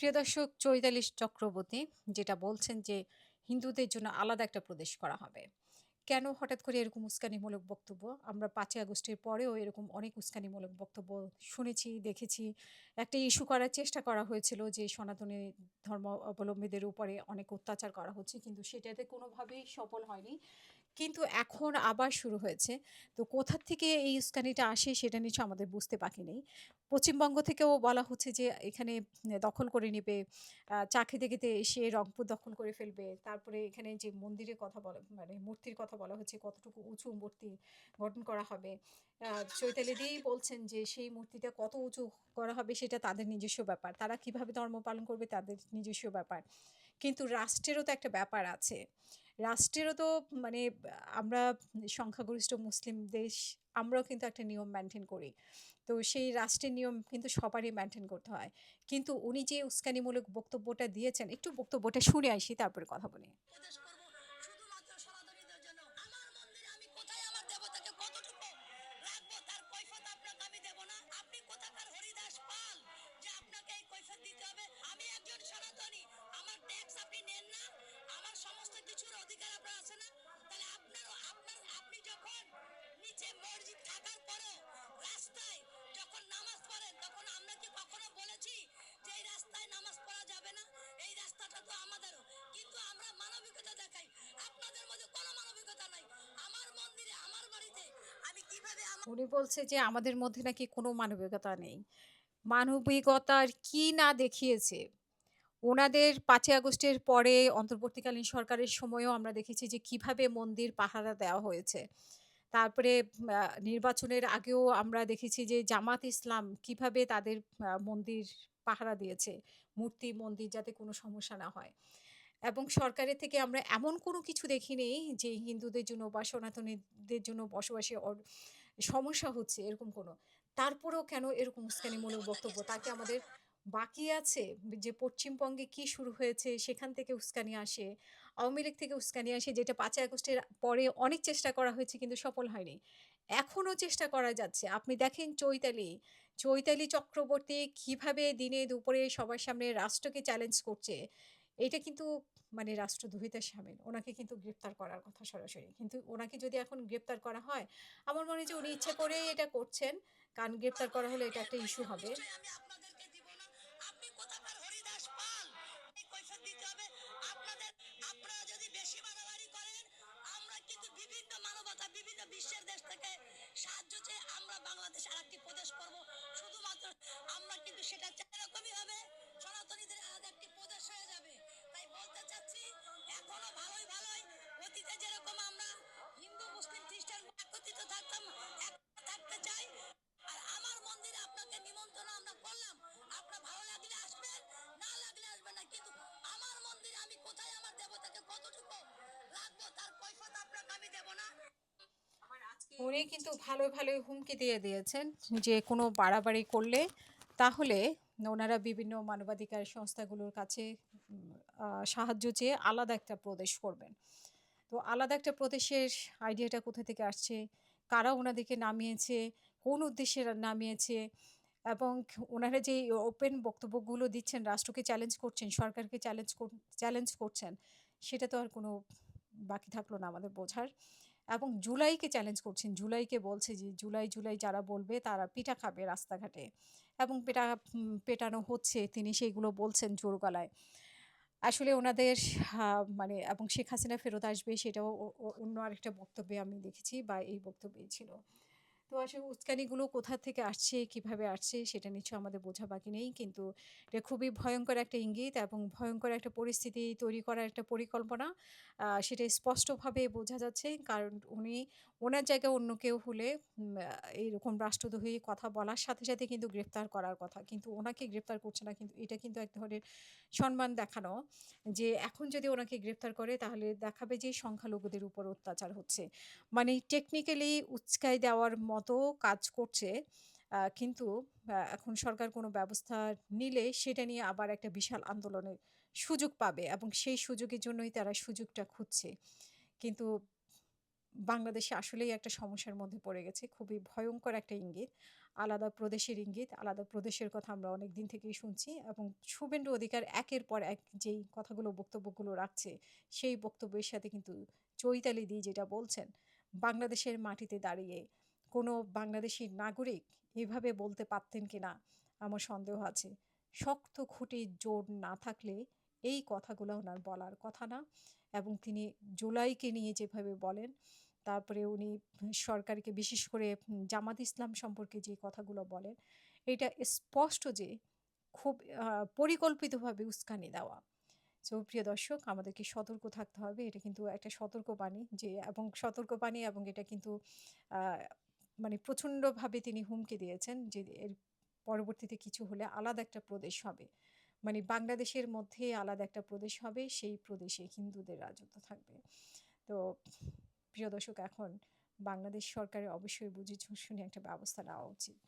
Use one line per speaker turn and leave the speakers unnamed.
প্রিয় দর্শক, চৈতালি চক্রবর্তী যেটা বলছেন যে হিন্দুদের জন্য আলাদা একটা প্রদেশ করা হবে। কেন হঠাৎ করে এরকম উস্কানিমূলক বক্তব্য? আমরা ৫ই আগস্টের পরেও এরকম অনেক উস্কানিমূলক বক্তব্য শুনেছি, দেখেছি। একটা ইস্যু করার চেষ্টা করা হয়েছিল যে সনাতনী ধর্ম অবলম্বীদের উপরে অনেক অত্যাচার করা হচ্ছে। কিন্তু সেটাতে কোনোভাবেই সফল হয়নি। কিন্তু এখন আবার শুরু হয়েছে। তো কোথা থেকে এই উস্কানিটা আসে সেটা নিশ্চয় আমাদের বুঝতে বাকি নেই। পশ্চিমবঙ্গ থেকেও বলা হচ্ছে যে এখানে দখল করে নিবে। চা খেতে, খেতে এসে রংপুর দখল করে ফেলবে। তারপরে এখানে যে মন্দিরের কথা বলা মানে মূর্তির কথা বলা হচ্ছে কতটুকু উঁচু মূর্তি গঠন করা হবে। আ চৈতালি দিই বলছেন যে সেই মূর্তিটা কত উঁচু করা হবে সেটা তাদের নিজস্ব ব্যাপার। তারা কিভাবে ধর্ম পালন করবে তাদের নিজস্ব ব্যাপার। কিন্তু রাষ্ট্রেরও তো একটা ব্যাপার আছে। রাষ্ট্রেরও তো মানে আমরা সংখ্যাগরিষ্ঠ মুসলিম দেশ, আমরাও কিন্তু একটা নিয়ম মেইনটেইন করি। তো সেই রাষ্ট্রের নিয়ম কিন্তু সবারই মেইনটেইন করতে হয়। কিন্তু উনি যে উস্কানিমূলক বক্তব্যটা দিয়েছেন, একটু বক্তব্যটা শুনে আসি তারপরে কথা বলি।
উপদেশ করব শুধুমাত্র সনাতনীদের জন্য। আমার মন্দিরে আমি কোথায় আমার দেবতাকে কতটুকু রাখবো তার কৈফিয়ত আপনাকে আমি দেব না। আপনি কোথাকার হরিদাস পাল যে আপনাকে এই কৈফিয়ত দিতে হবে? আমি একজন সনাতনী, আমার ট্যাক্স আপনি নেন না, আমার সমস্ত কিছুর অধিকার আপনার আছে না? তাহলে আপনি যখন নিচে মসজিদ থাকার পরেও রাস্তায় যখন নামাজ পড়েন তখন আমরা কি কখনো বলেছি যে এই রাস্তায় নামাজ পড়া যাবে না? এই রাস্তাটা তো আমাদেরও, কিন্তু আমরা মানবিকতা দেখাই। আপনাদের মধ্যে কোনো মানবিকতা নাই। আমার মন্দিরে আমার বাড়িতে আমি কিভাবে
উনি বলছে যে আমাদের মধ্যে নাকি কোনো মানবিকতা নেই। মানবিকতার কি না দেখিয়েছে। উনাদের ৫ই আগস্টের পরে অন্তর্বর্তীকালীন সরকারের সময়েও আমরা দেখেছি যে কিভাবে মন্দির পাহারা দেওয়া হয়েছে। তারপরে নির্বাচনের আগেও আমরা দেখেছি যে জামাত ইসলাম কিভাবে তাদের মন্দির পাহারা দিয়েছে। মূর্তি, মন্দির যাতে কোনো সমস্যা না হয়। এবং সরকারের থেকে আমরা এমন কোনো কিছু দেখিনি যে হিন্দুদের জন্য বা সনাতনীদের জন্য বসবাসে সমস্যা হচ্ছে এরকম কোনো। তারপরেও কেন এরকম
আমার
উস্কানিমূলক
দেবতাকে
বক্তব্য? তার কি
সাথে
আমাদের
রাখবো।
বাকি আছে? যে পশ্চিমবঙ্গে কি শুরু হয়েছে সেখান থেকে উস্কানি আসে। আওয়ামী লীগ থেকে উস্কানি আসে যেটা ৫ই আগস্টের পরে অনেক চেষ্টা করা হয়েছে কিন্তু সফল হয়নি। এখনো চেষ্টা করা যাচ্ছে। আপনি দেখেন চৈতালি চক্রবর্তী কিভাবে দিনে দুপুরে সবার সামনে রাষ্ট্রকে চ্যালেঞ্জ করছে। এইটা কিন্তু মানে রাষ্ট্রদ্রোহিতার শামিল। উনাকে কিন্তু গ্রেপ্তার করার কথা সরাসরি। কিন্তু উনাকে যদি এখন গ্রেপ্তার করা হয়, আমার মনে হয় যে উনি ইচ্ছা করেই এটা করছেন। কারণ গ্রেপ্তার করা হলে এটা
এর
একটা ইস্যু
কৈফিয়ত
হবে।
নিশ্চয়ই আমি আপনাদেরকে দিব না। আপনি কোথাকার হরিদাস পাল? এই কৈফিয়ত দিতে হবে আপনাদের। আপনারা যদি বেশি বাড়াবাড়ি করেন, আমরা কিন্তু বিভিন্ন মানবতা, বিভিন্ন বিশ্বের দেশ থেকে সাহায্য চেয়ে আমরা বাংলাদেশ আরেকটি প্রদেশ করব। শুধুমাত্র আমরা কিন্তু সেটা চাই, এরকমই হবে। সনাতনীদের আলাদা একটি প্রদেশ হয়ে যাবে। তাই বলতে চাচ্ছি, এখনো ভালোই ভালোই অতীতে যেরকম আমরা হিন্দু, মুসলিম, খ্রিস্টান একত্রিত থাকতাম, একত্র থাকতে চাই। আর আমার মন্দিরে আপনাকে নিমন্ত্রণ আমরা করলাম, আপনার ভালো লাগলে আসবেন, না লাগলে আসবেন না, কিন্তু আমার মন্দিরে আমি কোথায় আমার দেবতাকে কতটুকু রাখবো তার কৈফিয়ত আপনাকে আমি দেব না। আমার আজকে
উনি
এই
কিন্তু
চিঠিটি
ভালোই, ভালোই হুমকি দিয়ে দিয়েছেন যে কোনো বাড়াবাড়ি করলে তাহলে ওনারা বিভিন্ন মানবাধিকার সংস্থাগুলোর কাছে উম আ সাহায্য চেয়ে আলাদা একটা প্রদেশ করবেন। তো আলাদা একটা প্রদেশের আইডিয়াটা কোথা থেকে আসছে? কারা ওনাদেরকে নামিয়েছে? কোন উদ্দেশ্যে নামিয়েছে? এবং ওনারা যে ওপেন বক্তব্যগুলো দিচ্ছেন, রাষ্ট্রকে চ্যালেঞ্জ করছেন, সরকারকে চ্যালেঞ্জ করছেন, সেটা তো আর কোনো বাকি থাকলো না আমাদের বোঝার। এবং জুলাইকে চ্যালেঞ্জ করছেন। জুলাইকে বলছে যে জুলাই যারা বলবে তারা পিটা খাবে রাস্তাঘাটে। এবং পেটানো হচ্ছে। তিনি সেইগুলো বলছেন জোর গলায়। আসলে ওনাদের মানে এবং শেখ হাসিনা ফেরত আসবে সেটাও অন্য আরেকটা বক্তব্যে আমি দেখেছি বা এই বক্তব্যেই ছিল। তো আসলে উস্কানিগুলো কোথা থেকে আসছে, কিভাবে আসছে সেটা নিশ্চয়ই আমাদের বোঝা বাকি নেই। কিন্তু এটা খুবই ভয়ংকর একটা ইঙ্গিত এবং ভয়ংকর একটা পরিস্থিতি তৈরি করার একটা পরিকল্পনা। সেটা স্পষ্টভাবে বোঝা যাচ্ছে। কারণ ওনার জায়গায় অন্য কেউ হলে এইরকম রাষ্ট্রদ্রোহী কথা বলার সাথে, সাথে কিন্তু গ্রেফতার করার কথা। কিন্তু ওনাকে গ্রেফতার করছে না। কিন্তু এটা কিন্তু এক ধরনের সম্মান দেখানো যে এখন যদি ওনাকে গ্রেফতার করে তাহলে দেখাবে যে সংখ্যালঘুদের উপর অত্যাচার হচ্ছে। মানে টেকনিক্যালি উচকাই দেওয়ার মতো কাজ করছে। কিন্তু এখন সরকার কোনো ব্যবস্থা নিলে সেটা নিয়ে আবার একটা বিশাল আন্দোলনের সুযোগ পাবে এবং সেই সুযোগের জন্যই তারা সুযোগটা খুঁজছে। কিন্তু বাংলাদেশে আসলেই একটা সমস্যার মধ্যে পড়ে গেছে। খুবই ভয়ংকর একটা ইঙ্গিত। আলাদা প্রদেশের ইঙ্গিত, আলাদা প্রদেশের কথা আমরা অনেক দিন থেকেই শুনছি এবং শুভেন্দু অধিকার একের পর এক যেই কথাগুলো বক্তব্যগুলো রাখছে সেই বক্তব্যের সাথে কিন্তু চৈতালি দি যেটা বলছেন, বাংলাদেশের মাটিতে দাঁড়িয়ে কোনো বাংলাদেশী নাগরিক এভাবে বলতে পারতেন কিনা আমার সন্দেহ আছে। শক্ত খুঁটির জোর না থাকলে এই কথাগুলো ওনার বলার কথা না। এবং তিনি জুলাইকে নিয়ে যেভাবে বলেন, তারপরে উনি সরকারকে বিশেষ করে জামাত ইসলাম সম্পর্কে যে কথাগুলো বলেন, এটা স্পষ্ট যে খুব পরিকল্পিতভাবে উস্কানি দেওয়া। সো প্রিয় দর্শক, আমাদেরকে সতর্ক থাকতে হবে। এটা কিন্তু একটা সতর্কবাণী যে, এবং সতর্কবাণী এবং এটা কিন্তু আ মানে প্রচণ্ডভাবে তিনি হুমকি দিয়েছেন যে এর পরবর্তীতে কিছু হলে আলাদা একটা প্রদেশ হবে। মানে বাংলাদেশের মধ্যে আলাদা একটা প্রদেশ হবে, সেই প্রদেশে হিন্দুদের রাজত্ব থাকবে। তো প্রিয় দর্শক, এখন বাংলাদেশ সরকারের অবশ্যই বুঝে শুনে একটা ব্যবস্থা নেওয়া উচিত।